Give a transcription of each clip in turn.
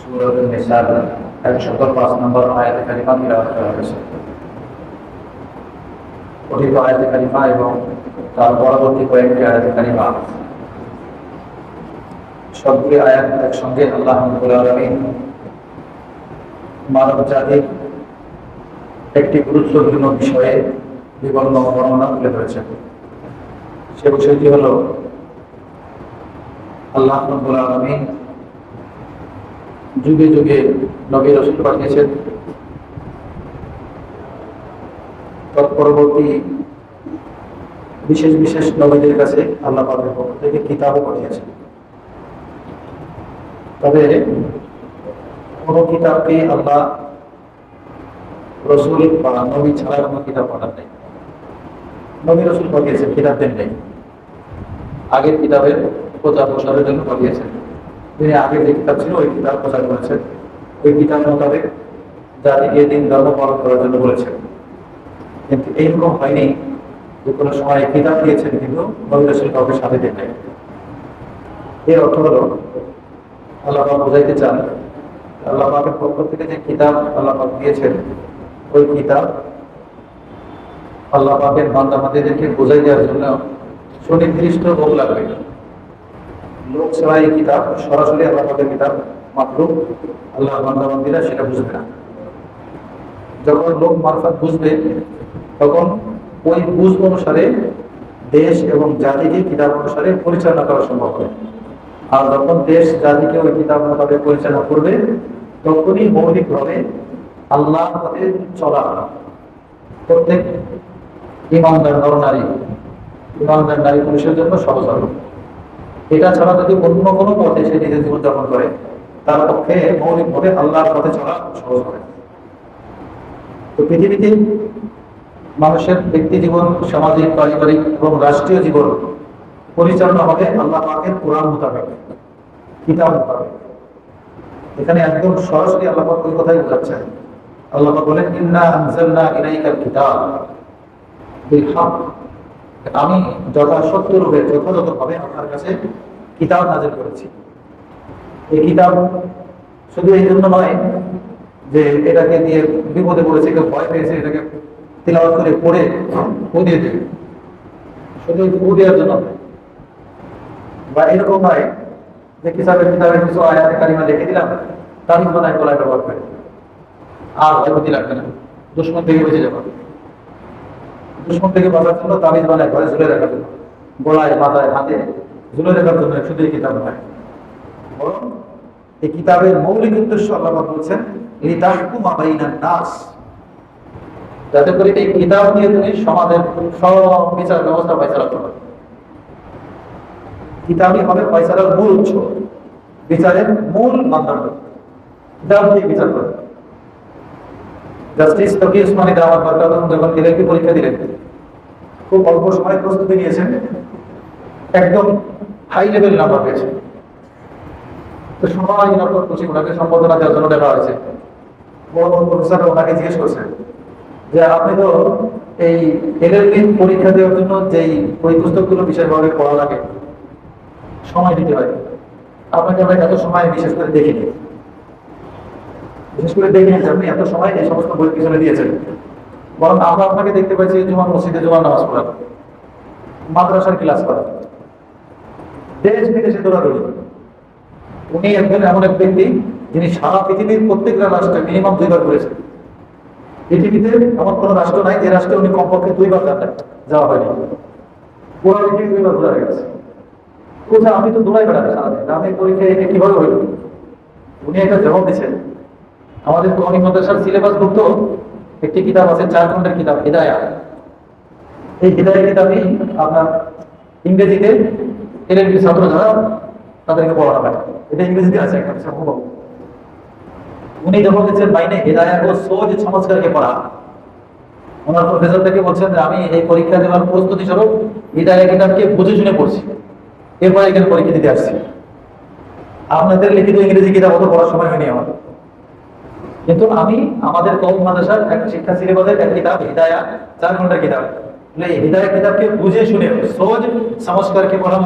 সূরা নিসার 105 নম্বর আয়াতে কারিমা তিলাওয়াত করা হয়েছে। পঠিত আয়াতে কারিমা এবং তার পরবর্তী কয়েকটি আয়াতে কারিমা সবগুলি আয়াত একসঙ্গে আল্লাহ রাব্বুল আলামিন মানব জাতির একটি গুরুত্বপূর্ণ বিষয়ে বিবরণ বর্ণনা তুলে ধরেছেন। সে বিষয়টি হল আল্লাহ রাব্বুল আলামিন যুগে যুগে নবী রাসূল পাঠিয়েছেন, তৎপরবর্তী বিশেষ বিশেষ নবীদের কাছে আল্লাহ পাকের পক্ষ থেকে কিতাবও পাঠিয়েছেন। তবে কোন কিতাবকে আল্লাহ রসুল বা নবী ছাড়া কোনো কিতাব পাঠান নেই। নবী রসুল পাঠিয়েছেন, কিতাব দেন নেই। আগের কিতাবের প্রচার প্রসারের জন্য পাঠিয়েছেন। তিনি আগের যে কিতাব ছিল ওই কিতাব প্রচার করেছেন, ওই কিতাব মোতাবেক জাতিকে দিন ধর্ম পালন করার জন্য বলেছেন। কিন্তু এইরকম হয়নি যে কোনো সময় কিতাব দিয়েছেন কিন্তু নবী রাসূল কাউকে সাথে দেন নাই। এর অর্থ হলো আল্লাহ পাক বোঝাইতে চান আল্লাহ পাকের পক্ষ থেকে যে কিতাব আল্লাহ পাক দিয়েছেন ওই কিতাব আল্লাহ পাকের বান্দা-বান্দীদেরকে বোঝাই দেওয়ার জন্য সুনির্দিষ্ট লোক লাগবে। লোক ছাড়া এই কিতাব সরাসরি আল্লাহ পাকের কিতাব মাত্র আল্লাহ বান্দা-বান্দীরা সেটা বুঝবে না। যখন লোক মারফত বুঝবে তখন ওই বুঝ অনুসারে দেশ এবং জাতিকে কিতাব অনুসারে পরিচালনা করা সম্ভব হবে। আর যখন দেশ জাতিকে ওই কিতাব মোতাবেক পরিচালনা করবে তখনই মৌলিকভাবে আল্লাহর পথে চলা প্রত্যেক ইমানদার নারী পুরুষের জন্য সহজ হবে। এটা ছাড়া যদি অন্য কোনো পথে সে নিজের জীবনযাপন করে তার পক্ষে মৌলিকভাবে আল্লাহর পথে চলা সহজ হবে। তো পৃথিবীতে মানুষের ব্যক্তি জীবন, সামাজিক, পারিবারিক এবং রাষ্ট্রীয় জীবন পরিচালনা হবে আল্লাহ পাকের কোরআন মোতাবেক, কিতাব মোতাবেক। এখানে একদম সরাসরি আল্লাহ পাক ওই কথাই বোঝাচ্ছেন। আল্লাহ পাক বলেন ইন্না আনজালনা ইলাইকাল কিতাব বিল হক, আমি যথাসত্য রূপে যথাযথভাবে আপনার কাছে কিতাব নাযিল করেছি। এই কিতাব শুধু এই জন্য নয় যে এটাকে দিয়ে বিপদে পড়েছে, কেউ ভয় পেয়েছে, এটাকে তিলাওয়াত করে পড়ে ফু দিয়ে দেবে, শুধু ফু দেওয়ার জন্য বা এরকম নয় যে কিতাবের কিছু আয়াতে কারিমা লিখে দিলাম তাবিজ বানায় গলায় ব্যবহার করে আর ভয়ভীতি লাগবে না, দুশমন থেকে বেঁচে যাবে। দুশমন থেকে বাঁচার জন্য তাবিজ বানায় ঘরে ঝুলে রাখার জন্য, গলায়, মাথায়, হাতে ঝুলে রাখার জন্য শুধু এই কিতাব নয়, বরং এই কিতাবের মৌলিক উদ্দেশ্য আল্লাহ পাক বলছেন লিতাহকুমা বাইনান নাস, যাতে করে এই কিতাব দিয়ে তুমি সমাজের সব বিচার ব্যবস্থা ফয়সালা করো। কিতাবই হবে ফয়সালার মূল উৎস, বিচারের মূল মানদণ্ড। কিতাব দিয়ে বিচার করে। জাস্টিস তকি উসমানী দাওয়াত বারকাতুহু যখন এলএলবি পরীক্ষা দিলেন, খুব অল্প সময়ে প্রস্তুতি নিয়েছেন, একদম হাই লেভেল নাম্বার পেয়েছেন। তো সবাই ডক্টর খুশি, ওনাকে সম্বোধনা দেওয়ার জন্য দেখা হয়েছে। বড় বড় প্রফেসর ওনাকে জিজ্ঞেস করছেন যে আপনি তো এই এলএলবি পরীক্ষা দেওয়ার জন্য যেই বই পুস্তকগুলো বিশেষভাবে পড়া লাগে, সময় দিতে হয়, আপনাকে আমরা এত সময় বিশেষ করে দেখিনি আপনি এত সময় এই সমস্ত বই পিছনে দিয়েছেন। বরং আমরা আপনাকে দেখতে পাচ্ছি জুমার মসজিদে জুমার নামাজ পড়া, মাদ্রাসার ক্লাস করা, দেশ বিদেশে দৌড়াদৌড়ি। উনি একজন এমন এক ব্যক্তি যিনি সারা পৃথিবীর প্রত্যেকটা রাষ্ট্রে মিনিমাম 2 বার ঘুরেছেন। পৃথিবীতে এমন কোন রাষ্ট্র নাই যে রাষ্ট্রে উনি কমপক্ষে 2 বার যাওয়া হয়নি। পুরো পৃথিবী 2 বার ঘুরে গেছে। কোথায় আমি তো দৌড়াই বেড়াতে সারাদিন, আমি পরীক্ষায় এনে কিভাবে হইল? উনি একটা জবাব দিচ্ছেন। আমাদের কোরআনী মাদ্রাসার সিলেবাসভুক্ত একটি কিতাব আছে, 4 খণ্ডের কিতাব হিদায়া। এই হিদায়া কিতাবই আপনার ইংরেজিতে এলএলবি ছাত্র যারা তাদেরকে পড়ানো হয়, এটা ইংরেজিতে আছে একটা সম্ভব। উনি যখন বলছেন বাইনে হিদায়া ও সোজ সমাজ করকে পড়া, ওনার প্রফেসর থেকে বলছেন যে আমি এই পরীক্ষা দেওয়ার প্রস্তুতি স্বরূপ হিদায়া কিতাবকে বুঝে শুনে পড়ছি, এরপরে এখানে পরীক্ষা দিতে আসছি। আপনাদের লিখিত ইংরেজি কিতাব অত পড়ার সময় হয়নি আমার, কিন্তু আমি আমাদের কওমি মাদ্রাসার একটা শিক্ষা সিলেবাসের একটা কিতাব হিদায়া 4 খণ্ডের কিতাব, হিদায়া কিতাবকে বুঝে শুনে সহজ সমাজ করকে পড়া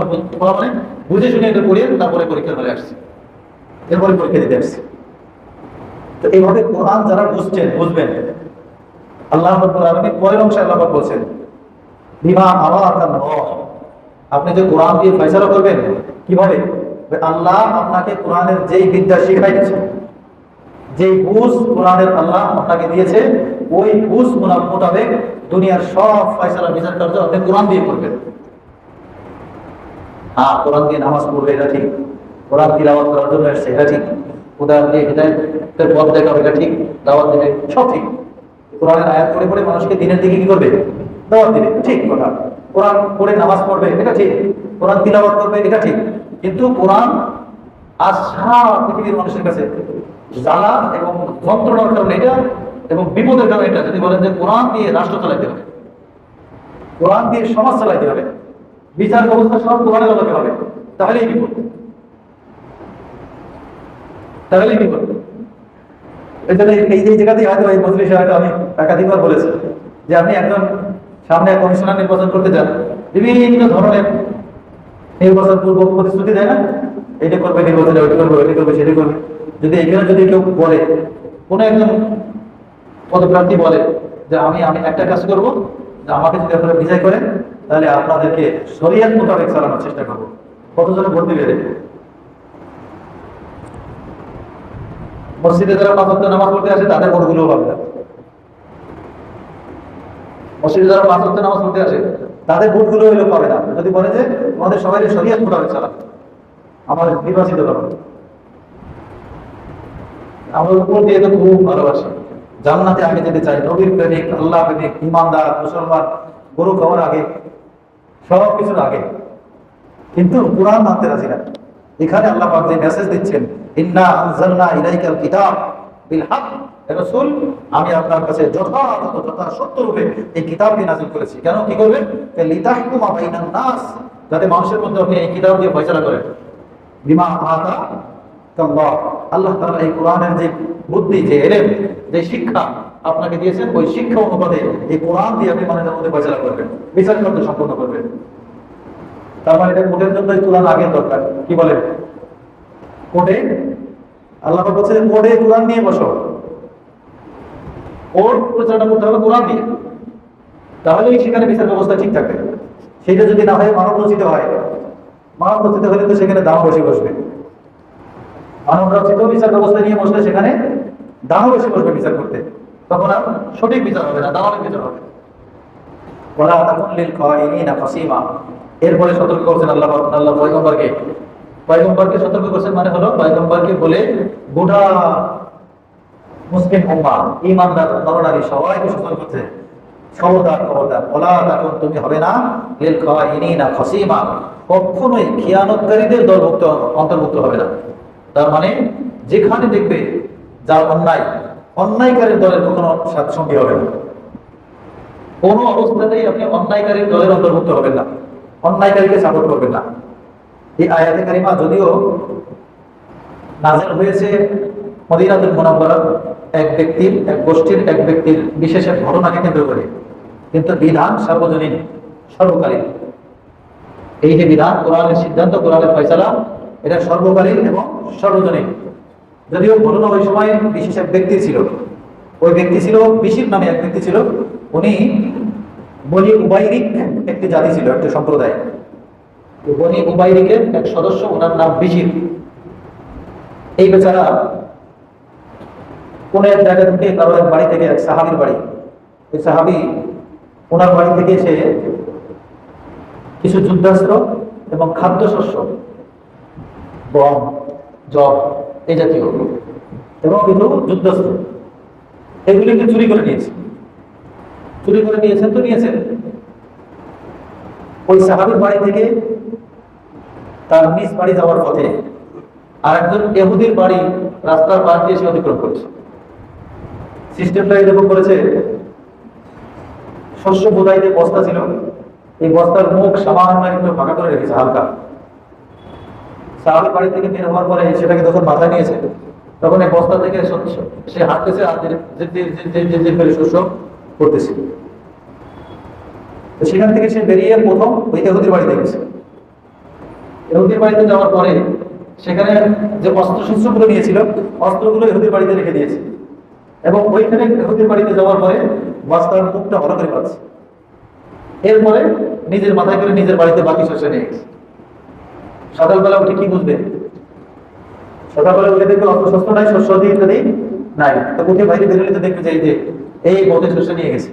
মানে বুঝে শুনে এটা পড়িয়ে তারপরে পরীক্ষা হলে আসছি, এরপরে পরীক্ষা দিতে আসছি। তো এইভাবে কোরআন যারা বুঝবেন, আল্লাহ রাব্বুল আলামিন পরের অংশে আল্লাহ পাক বলছেন বিমা আরাকাল্লাহ, আপনি যে কোরআন দিয়ে ফয়সালা করবেন কিভাবে? আল্লাহ আপনাকে কোরআনের যেই বিদ্যা শিখাইছে, যেই বুঝ কোরআনের আল্লাহ আপনাকে দিয়েছে, ওই বুঝ মোতাবেক দুনিয়ার সব ফয়সালা বিচার কার্য আপনি কোরআন দিয়ে করবেন। হ্যাঁ, কোরআন দিয়ে নামাজ পড়বে এটা ঠিক, কোরআন তিলাওয়াত করার জন্য এসেছে এটা ঠিক, কোরআন দিয়ে হিদায়াতের পথ দেখাবে এটা ঠিক, দাওয়াত দেবে সব ঠিক। কোরআনের আয়াত পড়ে পড়ে মানুষকে দিনের দিকে কি করবে? দাওয়াত দিবে, ঠিক কথা। কোরআন পড়ে নামাজ পড়বে এটা ঠিক, কোরআন তিলাওয়াত করবে এটা ঠিক, কিন্তু কোরআন আজ সারা পৃথিবীর মানুষের কাছে জ্বালা এবং যন্ত্রণার কারণে এটা, এবং বিপদের কারণে এটা। যদি বলেন যে কোরআন দিয়ে রাষ্ট্র চালাইতে হবে, কোরআন দিয়ে সমাজ চালাইতে হবে, বিচার ব্যবস্থা সব কোরআনে চালাতে হবে, তাহলেই বিপদ, তাহলেই বিপদ। এই জন্য এই জায়গাতেই হয়তো এই মজলিসে হয়তো আমি একাধিকবার বলেছি যে আপনি একজন সামনে কমিশনার নির্বাচন করতে যান, বিভিন্ন ধরনের নির্বাচন পূর্ব প্রতিশ্রুতি দেয় না, এটা করবে নির্বাচনে, ওইটা করবে, ওইটা করবে, সেটা করবে। যদি এখানে যদি কেউ বলে, কোনো একজন পদপ্রার্থী বলে যে আমি একটা কাজ করবো, যে আমাকে যদি আপনারা বিজয় করেন তাহলে আপনাদেরকে শরিয়ত মোতাবেক চালানোর চেষ্টা করবো, কতজনে ভোট দিবে? মসজিদে যারা ৫ ওয়াক্ত নামাজ পড়তে আসে তাদের ভোটগুলো পাবে না। মসজিদে যারা ৫ ওয়াক্ত নামাজ পড়তে আসে তাদের ভোটগুলো হইলেও পাবে না, যদি বলে যে আমাদের সবাই শরিয়ত মোতাবেক চালাবে, আমাদের নির্বাচিত করবে। আমরা উপর দিয়ে তো খুব ভালোবাসি, জান্নাতে আগে যেতে চাই, নবীর প্রেমিক, আল্লাহ প্রেমিক, ইমানদার, মুসলমান, গরু খাওয়ার আগে, সব কিছুর আগে, কিন্তু কোরআন মানতে রাজি না। এখানে আল্লাহ পাক যে মেসেজ দিচ্ছেন, ইন্না আনজালনা ইলাইকাল কিতাব বিল হক, হে রাসূল আমি আপনার কাছে যথাসত্য রূপে এই কিতাবটি নাযিল করেছি। কেন, কি করবেন? লিতাহকুমা বাইনান নাস, যাতে মানুষের মধ্যে আপনি এই কিতাব দিয়ে ফয়সালা করেন। বিমা আতা আল্লাহ, আল্লাহ তাআলা এই কোরআনের যে বুদ্ধি, যে ইলম, যে শিক্ষা আপনাকে দিয়েছেন, ওই শিক্ষা অনুপাতে এই কোরআন দিয়ে আপনি মানুষের মধ্যে ফয়সালা করবেন, বিচার কার্য সম্পন্ন করবেন। তার মানে এটা কোর্টের জন্য কোরআন আগে দরকার। কি বলেন? কোর্টে আল্লাহ পাক বলছে কোর্টে কোরআন নিয়ে বসো, কোর্ট পরিচালনা করতে হবে কোরআন দিয়ে, তাহলেই সেখানে বিচার ব্যবস্থা ঠিক থাকবে। সেটা যদি না হয়, মানব রচিত হয়, মানব রচিত হলে তো সেখানে দাম বেশি বসবে। মানব রচিত বিচার ব্যবস্থা নিয়ে বসলে সেখানে দামও বেশি বসবে বিচার করতে, তখন আর সঠিক বিচার হবে না, দামানের বিচার হবে। ওয়ালা তাকুন লিল কায়িনিনা ফাসিমা, এরপরে সতর্ক করছেন আল্লাহ পয়গম্বরকে সতর্ক করছেন, মানে হলো পয়গম্বরকে বলে গোটা মুসলিম উম্মাহ, ঈমানদার নরনারী সবাইকে সতর্ক করছে, খবরদার খবরদার, ওয়ালা তাকুন, তুমি হবে না লিল কায়িনিনা ফাসিমা, কখনোই খিয়ানতকারীদের দলভুক্ত অন্তর্ভুক্ত হবে না। তার মানে যেখানে দেখবে যার অন্যায়কারীর দলের কখনো সঙ্গী হবে না, কোনো অবস্থাতেই আপনি অন্যায়কারীর দলের অন্তর্ভুক্ত হবেন না, অন্যায়কারীকে সাপোর্ট করবেন না। এই আয়াতে কারিমা যদিও নাযিল হয়েছে মদিনাতুল মুনাওয়ারার এক গোষ্ঠীর এক ব্যক্তির বিশেষের ঘটনাকে কেন্দ্র করে, কিন্তু বিধান সার্বজনীন, সর্বকালীন। এই যে বিধান, কোরআনের সিদ্ধান্ত, কোরআনের ফয়সালা, এটা সর্বকালীন এবং সর্বজনীন। যদিও ঘটনা ওই সময় বিশেষ এক ব্যক্তি ছিল, ওই ব্যক্তি ছিল বিশির নামে এক ব্যক্তি ছিল, উনি বনি উবাইরিক একটি জাতি ছিল, একটা সম্প্রদায়। বনি উবাইরিকের এক সদস্য, ওনার নাম বিশির। এই বেচারা কোন এক জায়গা থেকে, কারো এক বাড়ি থেকে, এক সাহাবীর বাড়ি, ওই সাহাবী ওনার বাড়ি থেকে এসে কিছু যুদ্ধাস্ত্র এবং খাদ্যশস্য, গম, জব এই জাতীয় এবং কিছু যুদ্ধাস্ত্র, এগুলিকে চুরি করে নিয়েছেন। ওই সাহাবীর বাড়ি থেকে তার নিজ বাড়ি যাওয়ার পথে আরেকজন ইহুদির বাড়ি রাস্তার পাশ দিয়ে সে অতিক্রম করেছে। সিস্টেমটা এরকম করেছে, শস্য বোঝাই যে বস্তা ছিল, এই বস্তার মুখ সামান্য একটু ফাঁকা করে রেখেছে হালকা। সাহাবীর বাড়ি থেকে বের হওয়ার পরে সেটাকে যখন মাথায় নিয়েছে, তখন এই বস্তা থেকে সে হাঁটতেছে, আর শস্য করতেছে। সেখান থেকে সে বেরিয়ে প্রথম ওই ইহুদির বাড়িতে গেছে। ইহুদির বাড়িতে যাওয়ার পরে সেখানে যে অস্ত্র শস্ত্রগুলো নিয়েছিল অস্ত্রগুলো ইহুদির বাড়িতে রেখে দিয়েছে, এবং ওইখানে ইহুদির বাড়িতে যাওয়ার পরে ওয়াস্তার মুখটা ভালো করে পাচ্ছে। এরপরে নিজের মাথায় করে নিজের বাড়িতে বাকি শস্য নিয়ে গেছে। সকালবেলা উঠে কি বুঝবে? সকালবেলা উঠে দেখবে অস্ত্র শস্ত্র নাই, শস্য দিয়ে ইত্যাদি নাই, তো উঠে বাইরে বেরোলে তো দেখবে যে এই বদে শস্য নিয়ে গেছে।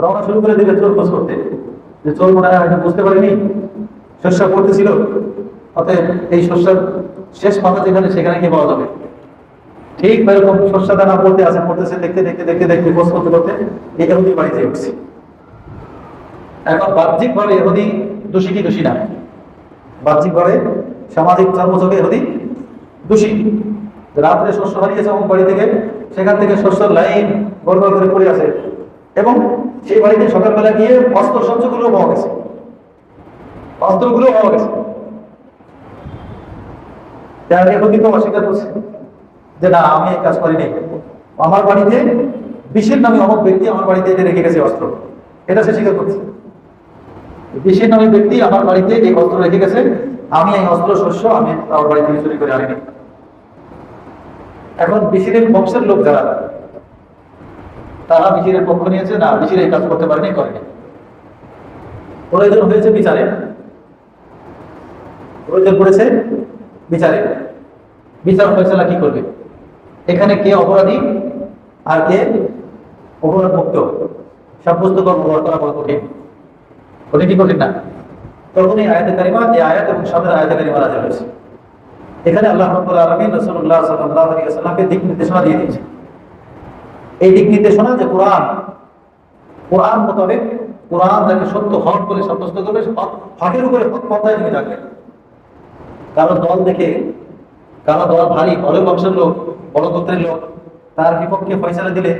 রওনা শুরু করে দিবে চোর খোঁজ করতে, যে চোর মনে হয় হয়তো বুঝতে পারেনি শস্য পড়তেছিল, অতএব এই শস্যের শেষ মাথা যেখানে সেখানে গিয়ে পাওয়া যাবে। ঠিক এরকম শস্য দানা পড়তেছে দেখতে দেখতে দেখতে দেখতে খোঁজ করতে করতে এই ইহুদির বাড়িতে উঠছে। এখন বাহ্যিক ভাবে ইহুদি দোষী কি দোষী না? বাহ্যিক ভাবে সামাজিক কর্মযোগে ইহুদি দোষী। রাত্রে শস্য হারিয়েছে অমুক বাড়ি থেকে, সেখান থেকে শস্যের লাইন গড়গড় করে পড়ে আছে, এবং সেই বাড়িতে সকালবেলা গিয়ে অস্ত্র শস্যগুলো পাওয়া গেছে, অস্ত্রগুলো পাওয়া গেছে। ইহুদি তো অস্বীকার করছে যে না, আমি এই কাজ করিনি, আমার বাড়িতে বিশের নামে অমুক ব্যক্তি আমার বাড়িতে এনে রেখে গেছে অস্ত্র, এটা সে স্বীকার করছে। বিশের নামে ব্যক্তি আমার বাড়িতে এই অস্ত্র রেখে গেছে, আমি এই অস্ত্র শস্য আমি আমার বাড়ি থেকে চুরি করে আনিনি। এখন বিশিরের বংশের লোক যারা, তারা বিশিরের পক্ষ নিয়েছে, না বিশির এই কাজ করতে পারেনি, করেনি। প্রয়োজন হয়েছে বিচারে, প্রয়োজন পড়েছে বিচারে, বিচার ফয়সালা কি করবে? এখানে কে অপরাধী আর কে অপরাধ মুক্ত সাব্যস্ত করা বড় কঠিন, কঠিন কঠিন না। তখন এই আয়াতে কারিমা, এই আয়াত এবং সামনের আয়াতে কারিমা নাযিল হয়েছে। এখানে আল্লাহ রাব্বুল আলামিন রাসূলুল্লাহ সাল্লাল্লাহু আলাইহি ওয়াসাল্লামকে দিক নির্দেশনা দিয়ে দিয়েছে। এই দিক নির্দেশনা যে কোরআন মোতাবেক, কোরআন যাকে সত্য হক বলে সাব্যস্ত করবে, হকের উপরে হক পন্থায় তুমি থাকবে। কারো দল দেখে, কারো দল ভারী বড় বংশের লোক, বড় গোত্রের লোক, তার বিপক্ষে ফয়সালা দিলে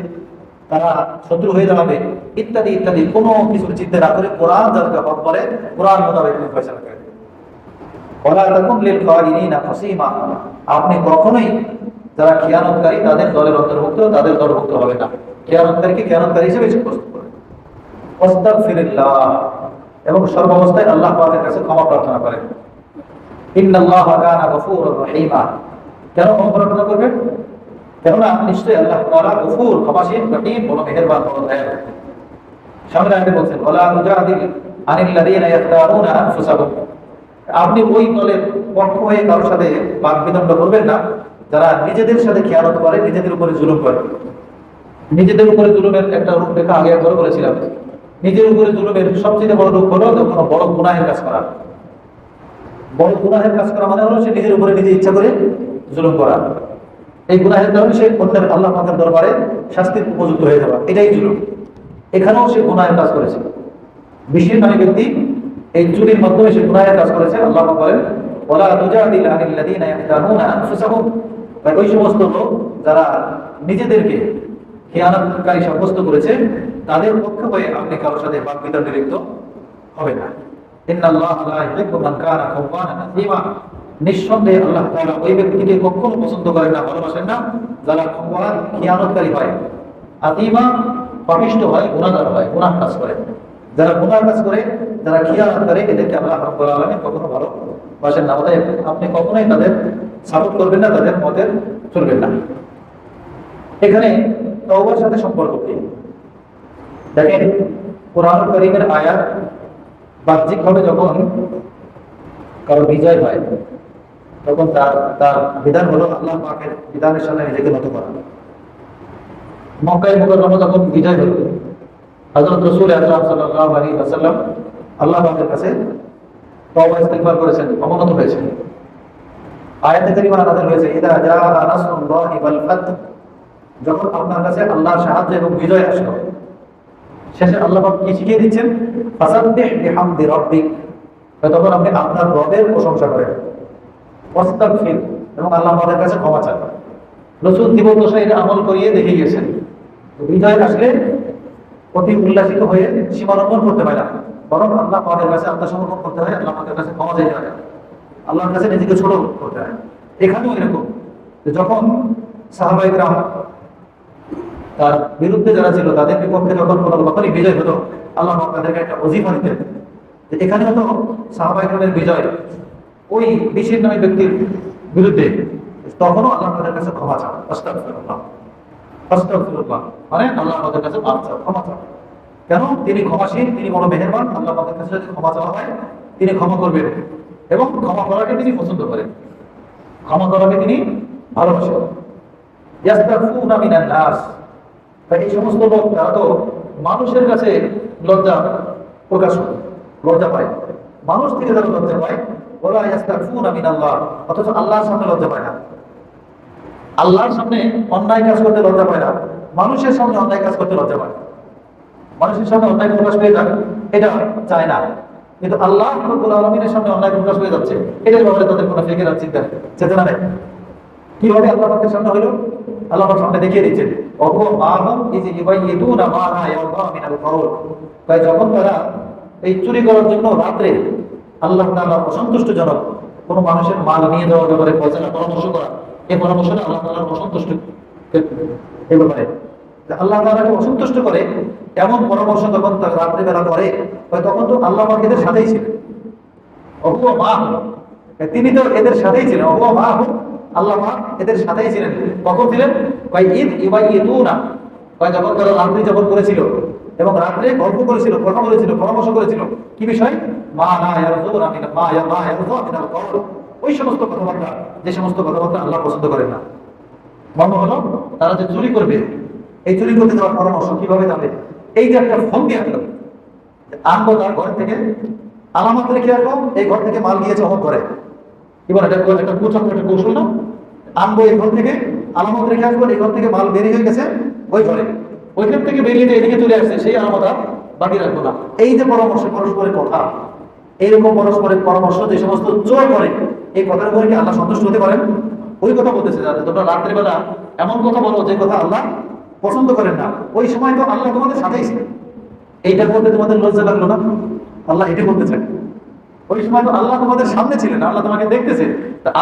তারা শত্রু হয়ে দাঁড়াবে, ইত্যাদি ইত্যাদি কোনো কিছুর চিন্তা না করে কোরআন যাদেরকে হক বলে, কোরআন মোতাবেক তুমি ফয়সালা করে দেবে। ওয়ালা তাকুন লিল খাইনিনা খাসিমা, আপনি কখনোই যারা খিয়ানতকারী তাদের দলের অন্তর্ভুক্ত, তাদের দলভুক্ত হবে না। খিয়ানতকারীকে খিয়ানতকারী হিসেবে সাব্যস্ত করবে। ওয়াস্তাগফিরুল্লাহ, এবং সর্বাবস্থায় আল্লাহ পাকের কাছে ক্ষমা প্রার্থনা করেন। ইন্নাল্লাহা কানা গফুরুর রহিমা, কেন ক্ষমা প্রার্থনা করবেন? কেননা নিশ্চয়ই আল্লাহ তাআলা গফুর, ক্ষমাশীল, রহিম, বড় মেহেরবান, বড় দয়ালু। সামনে আয়াতে বলছেন ওয়ালা তুজাদিল আনিল্লাযীনা ইয়াখতারুনা আনফুসাহুম, আপনি ওই দলের পক্ষ হয়ে কারোর সাথে বাদ বিতণ্ড করবেন না যারা নিজেদের সাথে খেয়ানত করে, নিজেদের উপরে জুলুম করে। নিজেদের উপরে জুলুমের একটা রূপরেখা আগে একবার বলেছিলাম। নিজের উপরে জুলুমের সবচেয়ে বড় রূপ হলো যখন বড় গুনাহের কাজ করা। বড় গুনাহের কাজ করা মানে হলো সে নিজের উপরে নিজে ইচ্ছা করে জুলুম করা। এই গুনাহের কারণে সে অন্যের আল্লাহ পাকের দরবারে শাস্তির উপযুক্ত হয়ে যাওয়া, এটাই জুলুম। এখানেও সে গুনাহের কাজ করেছে। বিশেষ নামী ব্যক্তি এই চুরির মাধ্যমে সে গুনাহের কাজ করেছে। আল্লাহ বলেন ওয়ালা তুজাদিল আনিল্লাযীনা ইয়াখতানুনা আনফুসাহুম, ওই সমস্ত লোক যারা নিজেদেরকে খেয়ানতকারী সাব্যস্ত করেছে তাদের পক্ষে হয়ে আপনি কারোর সাথে বাদ বিতণ্ডে লিপ্ত হবে না। ইন্নাল্লাহা লা ইউহিব্বু মান কানা খাওয়ানান আযীমা, নিঃসন্দেহে আল্লাহ তাআলা ওই ব্যক্তিকে কখনো পছন্দ করেন না, ভালোবাসেন না যারা খাওয়ান, খেয়ানতকারী হয়, আযীমা পাপিষ্ঠ হয়, গুনাহগার হয়, গুনাহ কাজ করে। যারা গুনাহ কাজ করে, যারা খেয়ানত করে, এদেরকে আল্লাহ রাব্বুল আলামিন কখনো ভালোবাসেন না। অতএব আপনি কখনোই তাদের সাপোর্ট করবেন না, তাদের মতে চলবেন না। এখানে তওবার সাথে সম্পর্ক কি? দেখেন কোরআন কারীমের আয়াত বাহ্যিকভাবে যখন কারো বিজয় হয় তখন তার বিধান হলো আল্লাহ পাকের বিধানের সামনে নিজেকে নত করা। মক্কায় মুকাররমা যখন বিজয় হলো, হযরত রাসূল আকরাম সাল্লাল্লাহু আলাইহি ওয়াসাল্লাম আল্লাহ পাকের কাছে তওবা ইস্তিগফার করেছেন, অবনত হয়েছেন। আয়াতে কারিমা নাযিল হয়েছে ইদা জাআ নাসরুল্লাহি ওয়াল ফাত, যখন আপনার কাছে আল্লাহর সাহায্য এবং বিজয় আসলো। শেষে আল্লাহ পাক কি শিখিয়ে দিচ্ছেন? ফাসাব্বিহ বিহামদি রাব্বিক, তখন আপনি আপনার রবের প্রশংসা করেন। ওয়াস্তাগফির, এবং আল্লাহ পাকের কাছে ক্ষমা চান। রাসূল জীবদ্দশায় এটা আমল করিয়ে দেখে গিয়েছেন। বিজয় আসলে অতি উল্লাসিত হয়ে সীমালঙ্ঘন করতে হয় না, বরং আল্লাহ পাকের কাছে আত্মসমর্পণ করতে হয়, আল্লাহ পাকের কাছে ক্ষমা চাইতে হয়, আল্লাহর কাছে নিজেকে ছোট করতে হয়। এখানেও এরকম, যখন সাহাবায়ে কেরাম তার বিরুদ্ধে যারা ছিল তাদের বিপক্ষে যখন কখনই বিজয় হতো, আল্লাহ তাদেরকে একটা ওজিফা দিতেন। এখানে হতো সাহাবায়ে কেরামের বিজয়, ওই বিশির নামী ব্যক্তির বিরুদ্ধে, তখনও আল্লাহ তাদের কাছে ক্ষমা চাও। আস্তাগফিরুল্লাহ, আস্তাগফিরুল্লাহ, মানে আল্লাহ আমাদের কাছে মাফ চাও, ক্ষমা চাও। কেন? তিনি ক্ষমাশীল, তিনি বড় মেহেরবান। আল্লাহ আমাদের কাছে যদি ক্ষমা চাওয়া হয় তিনি ক্ষমা করবেন, এবং ক্ষমা করাকে তিনি পছন্দ করেন, ক্ষমা করাকে তিনি ভালোবাসেন। ইয়াস্তাগফিরুনা মিনান নাস, তাই এই সমস্ত লোক তারা তো মানুষের কাছে লজ্জা প্রকাশ করে, লজ্জা পায়, মানুষ থেকে তারা লজ্জা পায়। ওরা ইয়াস্তাগফিরুনা মিনাল্লাহ, অথচ আল্লাহর সামনে লজ্জা পায় না। আল্লাহর সামনে অন্যায় কাজ করতে লজ্জা পায় না, মানুষের সামনে অন্যায় কাজ করতে লজ্জা পায়। মানুষের সামনে অন্যায় প্রকাশ পেয়ে যাক এটা চায় না, কিন্তু আল্লাহ রাব্বুল আলামিনের সামনে অন্যায় প্রকাশ হয়ে যাচ্ছে, এটার ব্যাপারে তাদের কোনো ফিকির আর চিন্তা চেতনা নেই। কিভাবে আল্লাহ পাকের সামনে হইল? আল্লাহ পাক সামনে দেখিয়ে দিচ্ছেন, ওগো মাহুম ইজ ইবাইয়িদুনা মা লা ইয়ারদা মিনাল কাউল। তাই যখন তারা এই চুরি করার জন্য রাতে আল্লাহ তাআলা অসন্তুষ্টজনক কোনো মানুষের মাল নিয়ে যাওয়ার ব্যাপারে ফয়সালা পরামর্শ করা, এই পরামর্শটা আল্লাহ তাআলার অসন্তুষ্ট এই ব্যাপারে আল্লাহ তাআলাকে অসন্তুষ্ট করে এমন পরামর্শ যখন রাত্রে বেলা করে, তখন তো আল্লাহ পাক এদের সাথেই ছিলেন। ওগো মাহুম, তিনি তো এদের সাথেই ছিলেন। ওগো মাহুম, আল্লাহ পাক এদের সাথেই ছিলেন। কখন ছিলেন? ঈদ ইবাইয়িদুনা, যখন তারা রাত্রি যাপন করেছিল এবং রাত্রে গল্প করেছিল, কথা বলেছিল, পরামর্শ করেছিল। কি বিষয়? মা লা ইয়ারজুনা মিন মা লা ইয়ারজু মিনাল কাউল, ওই সমস্ত কথাবার্তা যে সমস্ত কথাবার্তা আল্লাহ পছন্দ করেন না। মনে হলো তারা যে চুরি করবে, এই চুরি করতে যাওয়ার পরামর্শ কিভাবে যাবে, এই যে একটা ফোন দিয়ে আসলো, আনবো তার ঘর থেকে, আলামত রেখে আসবো, এই ঘর থেকে মাল গিয়েছে অমুক ঘরে, কি বলে এটা একটা কুচক্র, একটা কৌশল না? আনবো এই ঘর থেকে, আলামত রেখে আসবো, এই ঘর থেকে মাল বেরিয়ে হয়ে গেছে ওই ঘরে, ওইখান থেকে বেরিয়ে যে এদিকে চলে আসছে সেই আলামত বাকি রাখবো না। এই যে পরামর্শ, পরস্পরের কথা, এইরকম পরস্পরের পরামর্শ যে সমস্ত চোর করে, এই কথার উপরে কি আল্লাহ সন্তুষ্ট হতে পারেন? ওই কথা বলতেছে যাতে তোমরা রাত্রিবেলা এমন কথা বলো যে কথা আল্লাহ পছন্দ করেন না। ওই সময় তো আল্লাহ তোমাদের সাথেই ছিল, এইটার মধ্যে তোমাদের লজ্জা লাগলো না? আল্লাহ এটা বলতে চায়, ওই সময় তো আল্লাহ তোমাদের সামনে ছিলেন, আল্লাহ তোমাকে দেখতেছে।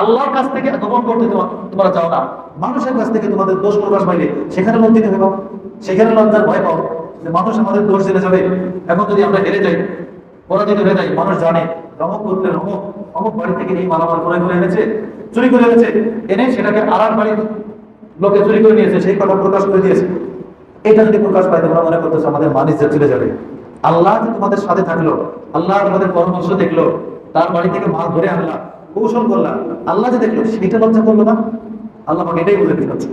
আল্লাহর কাছ থেকে গোপন করতে তোমরা চাও না, মানুষের কাছ থেকে তোমাদের দোষ প্রকাশ পাইলে সেখানে লজ্জিত হয়ে পাও, সেখানে লজ্জার ভয় পাও যে মানুষ আমাদের দোষ জেনে যাবে। এখন যদি আমরা হেরে যাই, পরাজিত হয়ে যাই, মানুষ জানে অমুক পুত্রের অমুক অমুক বাড়ি থেকে এই মালামাল করে এনেছে, চুরি করে এনেছে, এনে সেটাকে আর এক বাড়ির লোকে চুরি করে নিয়েছে, সেই কথা প্রকাশ করে দিয়েছে। এটা যদি প্রকাশ পায় তোমরা মনে করতেছো আমাদের মানিজ্য চলে যাবে। আল্লাহ যে তোমাদের সাথে থাকলো, আল্লাহ তোমাদের পরামর্শ দেখলো, তার বাড়ি থেকে মাল ধরে আনলা, কৌশল করলা, আল্লাহ যে দেখলো সেটা লজ্জা করলো না? আল্লাহ আমাকে এটাই বুঝে দিতে হচ্ছে।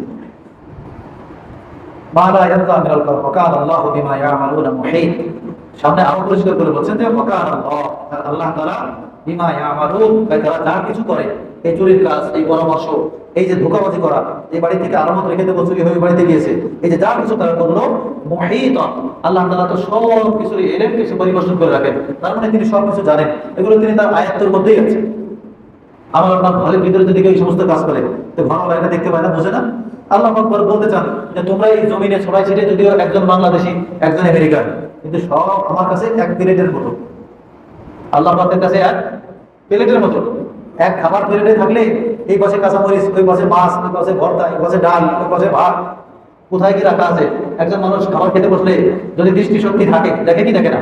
সামনে আরো পরিষ্কার করে বলছেন যে আল্লাহ তাআলা বিমা ইয়ামালুন, তারা যা কিছু করে, এই চুরির কাজ, এই পরামর্শ, এই যে ধোঁকাবাজি করা, এই বাড়ি থেকে আলামত রেখে দেবো, চুরি হয়ে বাড়িতে গিয়েছে, এই যে যা কিছু তারা করলো, মুহীত, আল্লাহ তাআলা তো সব কিছু এলেন, কিছু পরিবেশন করে রাখেন। তার মানে তিনি সব কিছু জানেন, এগুলো তিনি তার আয়াত্তের মধ্যেই আছে। আমার আপনার ঘরের ভিতরে যদি কেউ এই সমস্ত কাজ করে, তো ঘর বাইরে দেখতে পায় না, বোঝে না? আল্লাহ আকবার বলতে চান যে তোমরা এই জমিনে ছড়াই ছিটে, যদিও একজন বাংলাদেশি একজন আমেরিকান, কিন্তু সব আমার কাছে এক প্লেটের মতো, আল্লাহ পাকের কাছে এক প্লেটের মতো। এক খাবার প্লেটে থাকলে এই পাশে কাঁচামরিচ, ওই পাশে মাছ, ওই পাশে ভর্তা, এই পাশে ডাল, ওই পাশে ভাত, কোথায় কি রাখা আছে। একজন মানুষ খাবার খেতে বসলে যদি দৃষ্টি শক্তি থাকে, দেখে কি দেখে না?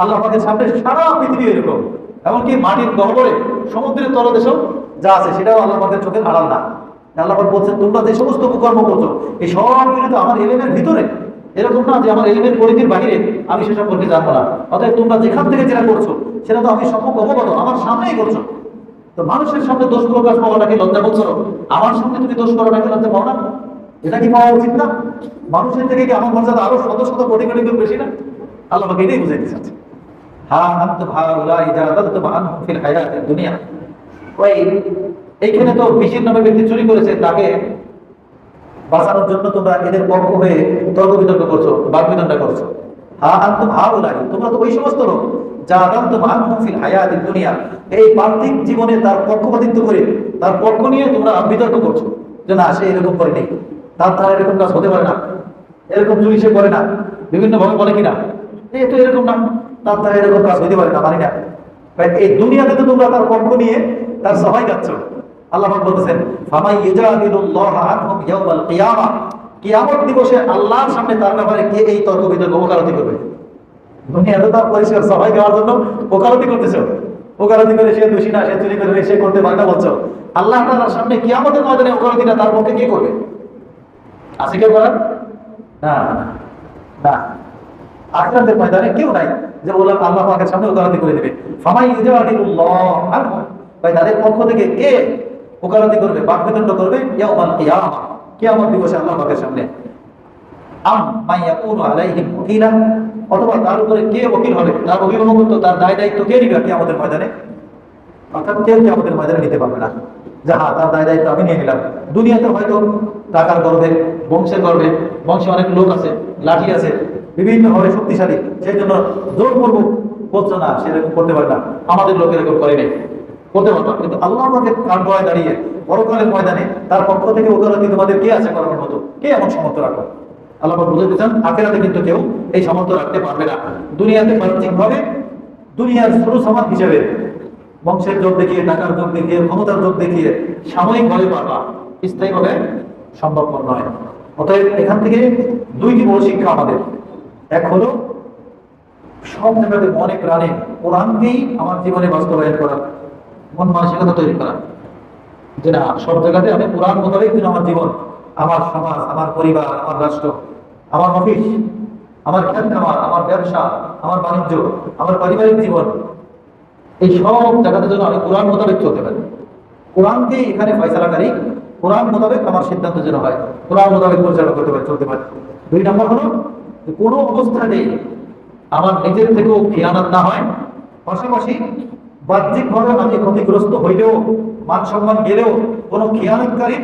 আল্লাহ পাকের সামনে সারা পৃথিবী এরকম, এমনকি মাটির গহ্বরে, সমুদ্রের তলদেশেও যা আছে সেটাও আল্লাহ পাকের চোখের আড়াল না। আল্লাহ পাক বলছেন তোমরা যে সমস্ত কর্ম করছো, এই সবগুলো তো আমার এলেমের ভিতরে, এরকম না যে আমার এলিমের পরিধির বাইরে আমি সে সম্পর্কে জানবো না। অতএব তোমরা যেখান থেকে যেটা করছো সেটা তো আমি সম্মুখ অবগত, আমার সামনেই করছো। তো মানুষের সামনে দোষ প্রকাশ পাওয়াটাকে লজ্জা বলছো, আমার সামনে তুমি দোষ করাটাকে লজ্জা পাও না? এটা কি পাওয়া উচিত না? মানুষের থেকে কি আমার মর্যাদা আরো শত শত কোটি কোটি গুণ বেশি না? আল্লাহ আমাকে এটাই বুঝাইতে চাচ্ছে। দুনিয়া, এইখানে তো বিশির নামে ব্যক্তি চুরি করেছে, তাকে বাঁচানোর জন্য তোমরা এদের পক্ষ হয়ে তর্ক বিতর্ক করছো, বাদ বিতণ্ডা করছো। তোমরা তো ওই সমস্ত লোক যা দুনিয়া, এই পার্থিব জীবনে তার পক্ষপাতিত্ব করে, তার পক্ষ নিয়ে তোমরা বিতর্ক করছো যে না, সে এরকম করে নেই, তার দ্বারা এরকম কাজ হতে পারে না, এরকম চুরি সে করে না, বিভিন্ন ভাবে বলে কিনা এই তো এরকম না, তার দ্বারা এরকম কাজ হতে পারে না, মানি না। এই দুনিয়াতে তো তোমরা তার পক্ষ নিয়ে তার সবাই গাচ্ছ। আল্লাহ পাক বলতেছেন ফামাই ইজাদিলুল্লাহ আনহুম ইয়াউমাল কিয়ামা, কিয়ামত দিবসে আল্লাহর সামনে তার ব্যাপারে কে এই তর্ক বিতর্ক ওকালতি করবে? দুনিয়াতে তার পরিষ্কার সবাই গাওয়ার জন্য ওকালতি করতেছে, ওকালতি করে সে দোষী না, সে চুরি করে সে করতে পারে না বলছো, আল্লাহ তাআলার সামনে কিয়ামতের ময়দানে ওকালতিটা তার পক্ষে কি করবে? আছে কেউ করার? না না, আখিরাতের ময়দানে কেউ নাই যে বললাম আল্লাহ পাকের সামনে ওকালতি করে দিবে। ফামাই ইউজাদিলুল্লাহ আনহু, ভাই তাদের পক্ষ থেকে কে ওকালতি করবে, বাকবিতণ্ড করবে ইয়াউমাল কিয়ামা, কিয়ামত দিবসে আল্লাহ পাকের সামনে। আম মাই ইয়াকুনু আলাইহিম ওয়াকিলা, অথবা তার উপরে কে ওকিল হবে, তার অভিভাবকত্ব, তার দায় দায়িত্ব কে নিবে কিয়ামতের ময়দানে? অর্থাৎ কেউ কিয়ামতের ময়দানে নিতে পারবে না যে হ্যাঁ তার দায় দায়িত্ব আমি নিয়ে নিলাম। দুনিয়াতে হয়তো টাকার গর্বে, বংশের গর্বে, বংশে অনেক লোক আছে, লাঠি আছে, বিভিন্ন ভাবে শক্তিশালী, সেই জন্য জোরপূর্বক বলছো না, সেরকম করতে পারে না। আমাদের লোক এরকম করে নেই, করতে পারবে না। কিন্তু আল্লাহ পাকের কাঠগড়ায় দাঁড়িয়ে পরকালের ময়দানে তার পক্ষ থেকে ওকালতি তোমাদের কে আছে করার মতো, কে এমন সামর্থ্য রাখো? আল্লাহ পাক বুঝাতে চান আখিরাতে কিন্তু কেউ এই সামর্থ্য রাখতে পারবে না। দুনিয়াতে বাহ্যিক ভাবে দুনিয়ার ছোট সমাজ হিসেবে বংশের যোগ দেখিয়ে, টাকার যোগ দেখিয়ে, ক্ষমতার যোগ দেখিয়ে সাময়িক ভাবে পারবা, স্থায়ীভাবে সম্ভবপর নয়। অতএব এখান থেকে দুইটি বড় শিক্ষা আমাদের। এক হলো সব জায়গাতে মনে প্রাণে কোরআনকেই আমার জীবনে বাস্তবায়ন করা, মন মানসিকতা তৈরি করা, যে না সব জায়গাতে আমি কোরআন মোতাবেক যেন আমার জীবন, আমার সমাজ, আমার পরিবার, আমার রাষ্ট্র, আমার অফিস, আমার খেত খামার, আমার ব্যবসা, আমার বাণিজ্য, আমার পারিবারিক জীবন, এই সব জায়গাতে যেন আমি কোরআন মোতাবেক চলতে পারি। কোরআনকেই এখানে ফয়সালাকারী, কোরআন মোতাবেক আমার সিদ্ধান্ত যেন হয়, কোরআন মোতাবেক পরিচালনা করতে পারি, চলতে পারি। দুই নম্বর হলো যে কোনো অবস্থাতেই আমার নিজের থেকেও খেয়ানত না হয়, পাশাপাশি বাহ্যিকভাবে আমি ক্ষতিগ্রস্ত হইলেও, মান সম্মান গেলেও কোনো খেয়ানতকারীর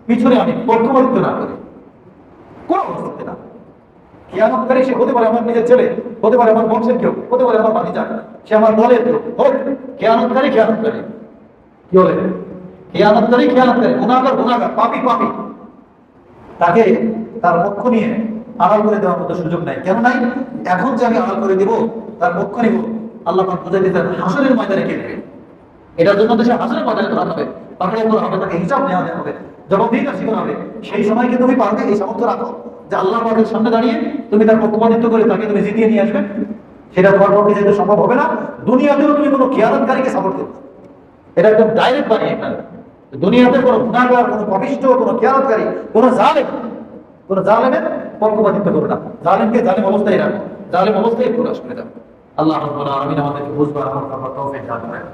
পিছনে আমি পক্ষপাতিত্ব না করি, কোনো অবস্থাতে না। খেয়ানতকারী সে হতে পারে আমার নিজের ছেলে, হতে পারে আমার বংশের কেউ, হতে পারে আমার ভাতিজা, সে আমার দলের কেউ হোক, খেয়ানতকারী খেয়ানতকারী। কি বলে? খেয়ানতকারী খেয়ানতকারী, গুনাহগার গুনাহগার, পাপী পাপী। তাকে তার পক্ষ নিয়ে আড়াল করে দেওয়ার মতো সুযোগ নাই। কেন নাই? এখন যে আমি আড়াল করে দিব, তার পক্ষ নিব, আল্লাহ পাক বুঝাই দিতেন হাসরের ময়দানে কে নেবে। এটার জন্য দেশে হাসরের ময়দানে ধরা হবে, পাকড়াই করা হবে, তাকে হিসাব নেওয়া হবে, জবাবদিহিতা শিখতে হবে। সেই সময় কি তুমি পারবে এই সামর্থ্য রাখো যে আল্লাহ পাকের সামনে দাঁড়িয়ে তুমি তার পক্ষপাতিত্ব করে তাকে তুমি জিতিয়ে নিয়ে আসবে? সেটা তোমার পক্ষে যেহেতু সম্ভব হবে না, দুনিয়াতেও তুমি কোনো খেয়ানতকারীকে সাপোর্ট করবে, এটা একদম ডাইরেক্ট বানিয়ে ফেলবে। দুনিয়াতে কোনো গুনাহগার, কোনো পাপিষ্ঠ, কোনো খেয়ানতকারী, কোনো জালেমের পক্ষপাতিত্ব করবে না। জালেমকে জালেম অবস্থায় রাখো, জালেম অবস্থায় প্রকাশ করে দাও। আল্লাহ রাব্বুল আলামিন আমাদেরকে বুঝবার আমল করার তৌফিক দান করেন।